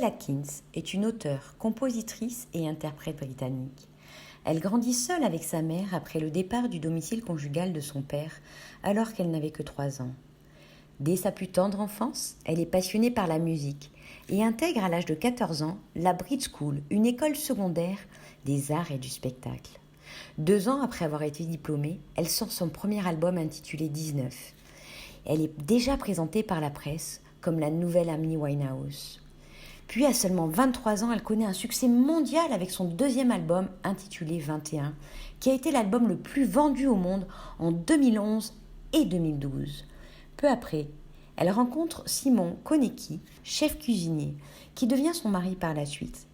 Adele Atkins est une auteure, compositrice et interprète britannique. Elle grandit seule avec sa mère après le départ du domicile conjugal de son père, alors qu'elle n'avait que 3 ans. Dès sa plus tendre enfance, elle est passionnée par la musique et intègre à l'âge de 14 ans la Bridge School, une école secondaire des arts et du spectacle. 2 ans après avoir été diplômée, elle sort son premier album intitulé 19. Elle est déjà présentée par la presse comme la nouvelle Amy Winehouse. Puis à seulement 23 ans, elle connaît un succès mondial avec son deuxième album intitulé 21, qui a été l'album le plus vendu au monde en 2011 et 2012. Peu après, elle rencontre Simon Konecki, chef cuisinier, qui devient son mari par la suite.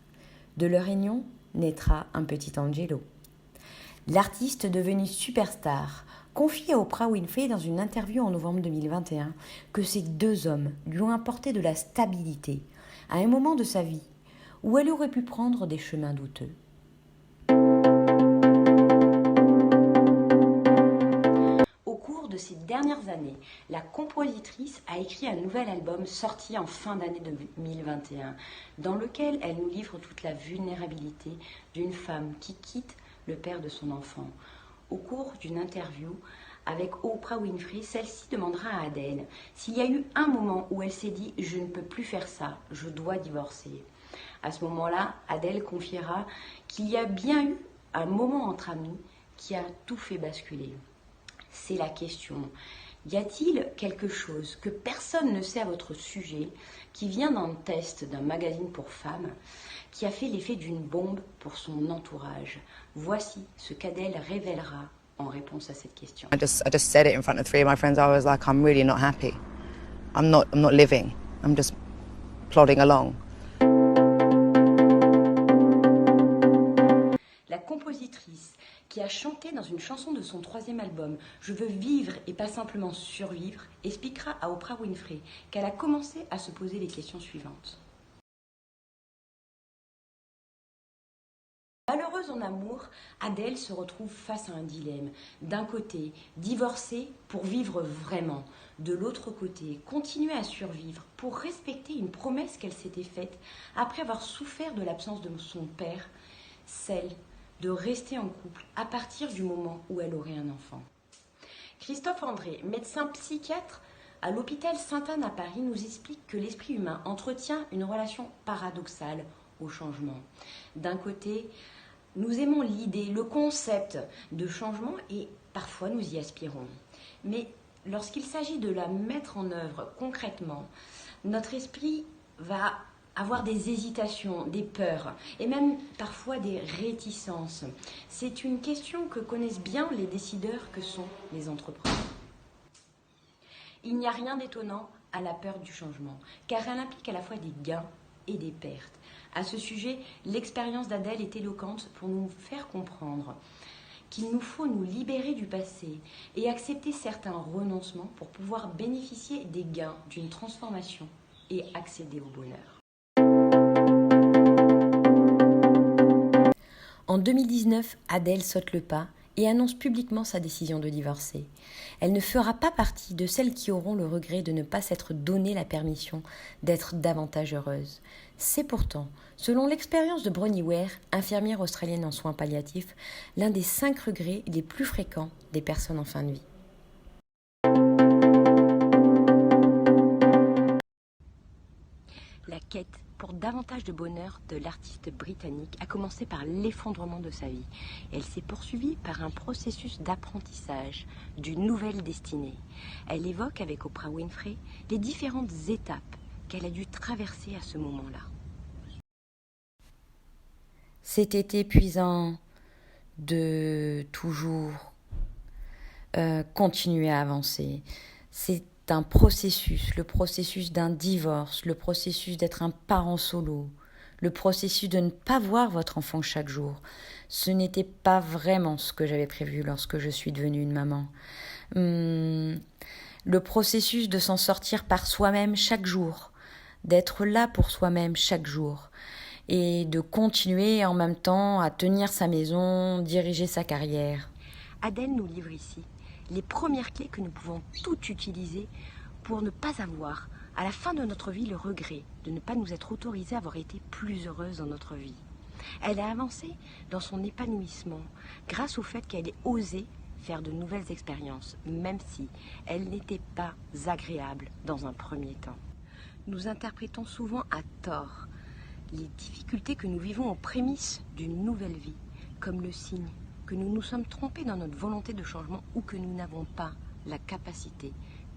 De leur union naîtra un petit Angelo. L'artiste devenue superstar confie à Oprah Winfrey dans une interview en novembre 2021 que ces 2 hommes lui ont apporté de la stabilité à un moment de sa vie où elle aurait pu prendre des chemins douteux. Au cours de ces dernières années, la compositrice a écrit un nouvel album sorti en fin d'année 2021, dans lequel elle nous livre toute la vulnérabilité d'une femme qui quitte le père de son enfant. Au cours d'une interview avec Oprah Winfrey, celle-ci demandera à Adele s'il y a eu un moment où elle s'est dit « je ne peux plus faire ça, je dois divorcer ». À ce moment-là, Adele confiera qu'il y a bien eu un moment entre amis qui a tout fait basculer. C'est la question. Y a-t-il quelque chose que personne ne sait à votre sujet, qui vient d'un test d'un magazine pour femmes, qui a fait l'effet d'une bombe pour son entourage? Voici ce qu'Adele révélera en réponse à cette question. I just said it in front of 3 of my friends. I was like, I'm really not happy. I'm not living. I'm just plodding along. La compositrice qui a chanté dans une chanson de son 3e album « Je veux vivre et pas simplement survivre » expliquera à Oprah Winfrey qu'elle a commencé à se poser les questions suivantes. Malheureuse en amour, Adele se retrouve face à un dilemme. D'un côté, divorcer pour vivre vraiment. De l'autre côté, continuer à survivre pour respecter une promesse qu'elle s'était faite après avoir souffert de l'absence de son père, celle de rester en couple à partir du moment où elle aurait un enfant. Christophe André, médecin psychiatre à l'hôpital Sainte-Anne à Paris, nous explique que l'esprit humain entretient une relation paradoxale au changement. D'un côté, nous aimons l'idée, le concept de changement et parfois nous y aspirons. Mais lorsqu'il s'agit de la mettre en œuvre concrètement, notre esprit va avoir des hésitations, des peurs et même parfois des réticences. C'est une question que connaissent bien les décideurs que sont les entrepreneurs. Il n'y a rien d'étonnant à la peur du changement, car elle implique à la fois des gains et des pertes. À ce sujet, l'expérience d'Adele est éloquente pour nous faire comprendre qu'il nous faut nous libérer du passé et accepter certains renoncements pour pouvoir bénéficier des gains d'une transformation et accéder au bonheur. En 2019, Adele saute le pas et annonce publiquement sa décision de divorcer. Elle ne fera pas partie de celles qui auront le regret de ne pas s'être donné la permission d'être davantage heureuse. C'est pourtant, selon l'expérience de Bronnie Ware, infirmière australienne en soins palliatifs, l'un des 5 regrets les plus fréquents des personnes en fin de vie. La quête pour davantage de bonheur de l'artiste britannique a commencé par l'effondrement de sa vie. Elle s'est poursuivie par un processus d'apprentissage d'une nouvelle destinée. Elle évoque avec Oprah Winfrey les différentes étapes qu'elle a dû traverser à ce moment-là. C'était épuisant de toujours continuer à avancer. C'est un processus, le processus d'un divorce, le processus d'être un parent solo, le processus de ne pas voir votre enfant chaque jour. Ce n'était pas vraiment ce que j'avais prévu lorsque je suis devenue une maman. Le processus de s'en sortir par soi-même chaque jour, d'être là pour soi-même chaque jour et de continuer en même temps à tenir sa maison, diriger sa carrière. Adele nous livre ici les premières clés que nous pouvons toutes utiliser pour ne pas avoir, à la fin de notre vie, le regret de ne pas nous être autorisés à avoir été plus heureuses dans notre vie. Elle a avancé dans son épanouissement grâce au fait qu'elle ait osé faire de nouvelles expériences, même si elles n'étaient pas agréables dans un premier temps. Nous interprétons souvent à tort les difficultés que nous vivons aux prémices d'une nouvelle vie comme le signe que nous nous sommes trompés dans notre volonté de changement ou que nous n'avons pas la capacité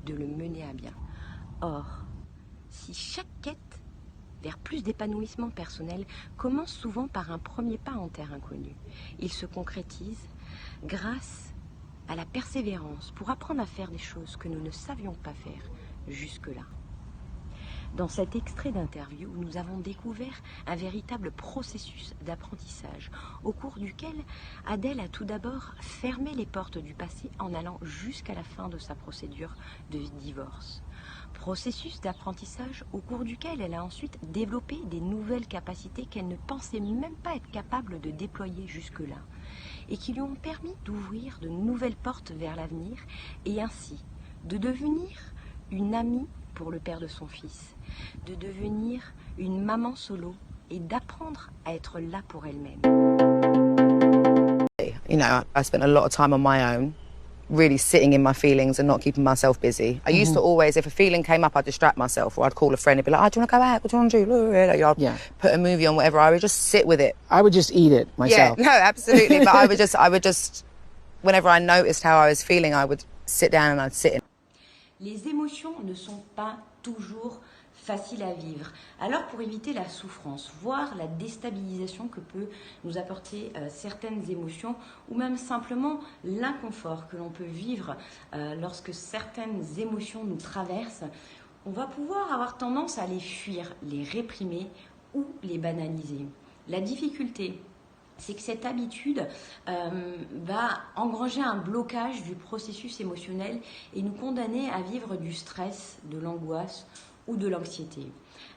de le mener à bien. Or, si chaque quête vers plus d'épanouissement personnel commence souvent par un premier pas en terre inconnue, il se concrétise grâce à la persévérance pour apprendre à faire des choses que nous ne savions pas faire jusque-là. Dans cet extrait d'interview, nous avons découvert un véritable processus d'apprentissage au cours duquel Adèle a tout d'abord fermé les portes du passé en allant jusqu'à la fin de sa procédure de divorce. Processus d'apprentissage au cours duquel elle a ensuite développé des nouvelles capacités qu'elle ne pensait même pas être capable de déployer jusque-là et qui lui ont permis d'ouvrir de nouvelles portes vers l'avenir et ainsi de devenir une amie pour le père de son fils, de devenir une maman solo et d'apprendre à être là pour elle-même. You know, I spent a lot of time on my own, really sitting in my feelings and not keeping myself busy. I used to always, if a feeling came up, I'd distract myself, or I'd call a friend and be like, oh, do you want to go out? What do you want to do? I'd put a movie on, whatever. I would just sit with it. I would just eat it myself. Yeah, no, absolutely. But I would just, whenever I noticed how I was feeling, I would sit down and I'd sit in. Les émotions ne sont pas toujours faciles à vivre. Alors pour éviter la souffrance, voire la déstabilisation que peut nous apporter certaines émotions ou même simplement l'inconfort que l'on peut vivre lorsque certaines émotions nous traversent, on va pouvoir avoir tendance à les fuir, les réprimer ou les banaliser. La difficulté, c'est que cette habitude va engranger un blocage du processus émotionnel et nous condamner à vivre du stress, de l'angoisse ou de l'anxiété.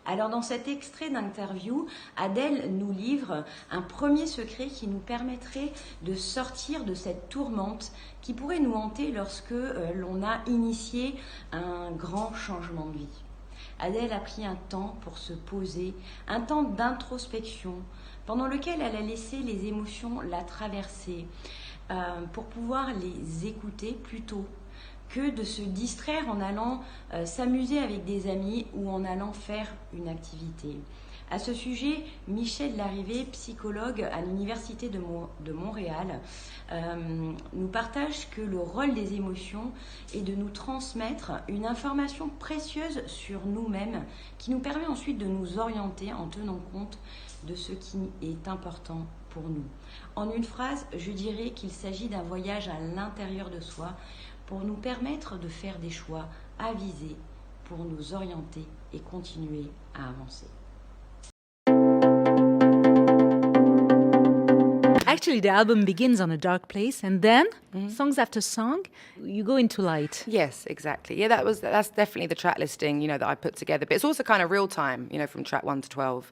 Alors dans cet extrait d'interview, Adèle nous livre un premier secret qui nous permettrait de sortir de cette tourmente qui pourrait nous hanter lorsque l'on a initié un grand changement de vie. Adèle a pris un temps pour se poser, un temps d'introspection, pendant lequel elle a laissé les émotions la traverser pour pouvoir les écouter plutôt que de se distraire en allant s'amuser avec des amis ou en allant faire une activité. À ce sujet, Michel Larrivé, psychologue à l'Université de Montréal, nous partage que le rôle des émotions est de nous transmettre une information précieuse sur nous-mêmes qui nous permet ensuite de nous orienter en tenant compte de ce qui est important pour nous. En une phrase, je dirais qu'il s'agit d'un voyage à l'intérieur de soi pour nous permettre de faire des choix avisés pour nous orienter et continuer à avancer. Actually, the album begins on a dark place, and then, songs after song, you go into light. Yes, exactly. Yeah, that's definitely the track listing, you know, that I put together. But it's also kind of real time, you know, from track 1 to 12.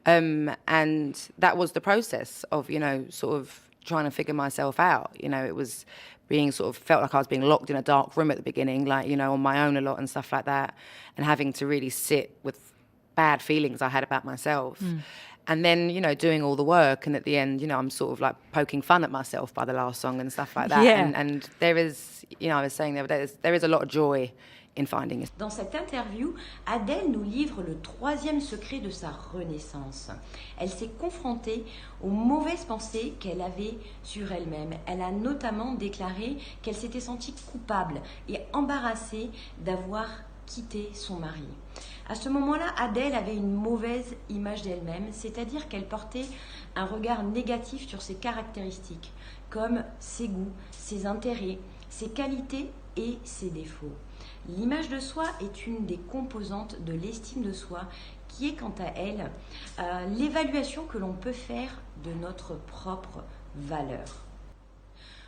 And that was the process of, you know, sort of trying to figure myself out. You know, it was being sort of felt like I was being locked in a dark room at the beginning, like, you know, on my own a lot and stuff like that, and having to really sit with bad feelings I had about myself. And then, you know, doing all the work, and at the end, you know, I'm sort of like poking fun at myself by the last song and stuff like that. Yeah. And there is, you know, I was saying the other day, there is a lot of joy in finding it. Dans cette interview, Adèle nous livre le troisième secret de sa renaissance. Elle s'est confrontée aux mauvaises pensées qu'elle avait sur elle-même. Elle a notamment déclaré qu'elle s'était sentie coupable et embarrassée d'avoir quitté son mari. À ce moment-là, Adèle avait une mauvaise image d'elle-même, c'est-à-dire qu'elle portait un regard négatif sur ses caractéristiques, comme ses goûts, ses intérêts, ses qualités et ses défauts. L'image de soi est une des composantes de l'estime de soi qui est quant à elle l'évaluation que l'on peut faire de notre propre valeur.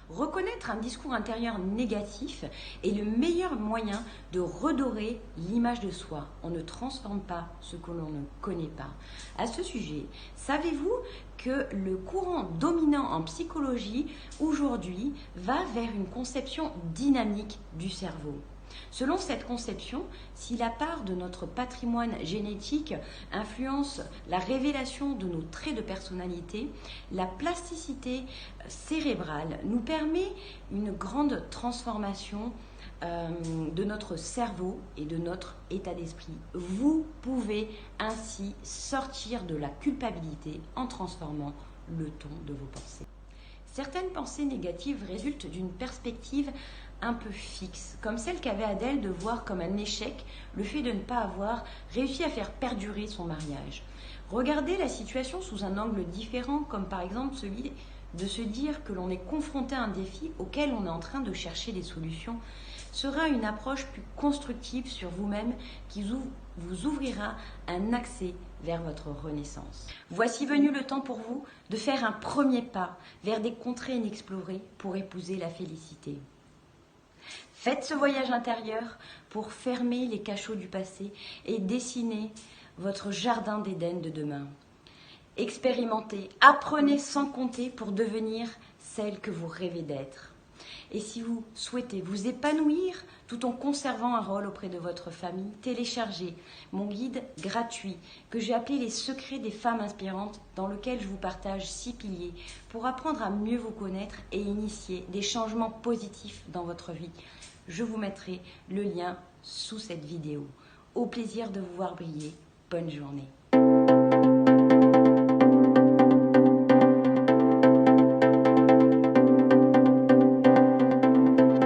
Reconnaître un discours intérieur négatif est le meilleur moyen de redorer l'image de soi. On ne transforme pas ce que l'on ne connaît pas. À ce sujet, savez-vous que le courant dominant en psychologie aujourd'hui va vers une conception dynamique du cerveau ? Selon cette conception, si la part de notre patrimoine génétique influence la révélation de nos traits de personnalité, la plasticité cérébrale nous permet une grande transformation de notre cerveau et de notre état d'esprit. Vous pouvez ainsi sortir de la culpabilité en transformant le ton de vos pensées. Certaines pensées négatives résultent d'une perspective un peu fixe, comme celle qu'avait Adèle de voir comme un échec le fait de ne pas avoir réussi à faire perdurer son mariage. Regardez la situation sous un angle différent, comme par exemple celui de se dire que l'on est confronté à un défi auquel on est en train de chercher des solutions, sera une approche plus constructive sur vous-même qui vous ouvrira un accès vers votre renaissance. Voici venu le temps pour vous de faire un premier pas vers des contrées inexplorées pour épouser la félicité. Faites ce voyage intérieur pour fermer les cachots du passé et dessiner votre jardin d'Éden de demain. Expérimentez, apprenez sans compter pour devenir celle que vous rêvez d'être. Et si vous souhaitez vous épanouir tout en conservant un rôle auprès de votre famille, téléchargez mon guide gratuit que j'ai appelé Les secrets des femmes inspirantes, dans lequel je vous partage 6 piliers pour apprendre à mieux vous connaître et initier des changements positifs dans votre vie. Je vous mettrai le lien sous cette vidéo. Au plaisir de vous voir briller. Bonne journée.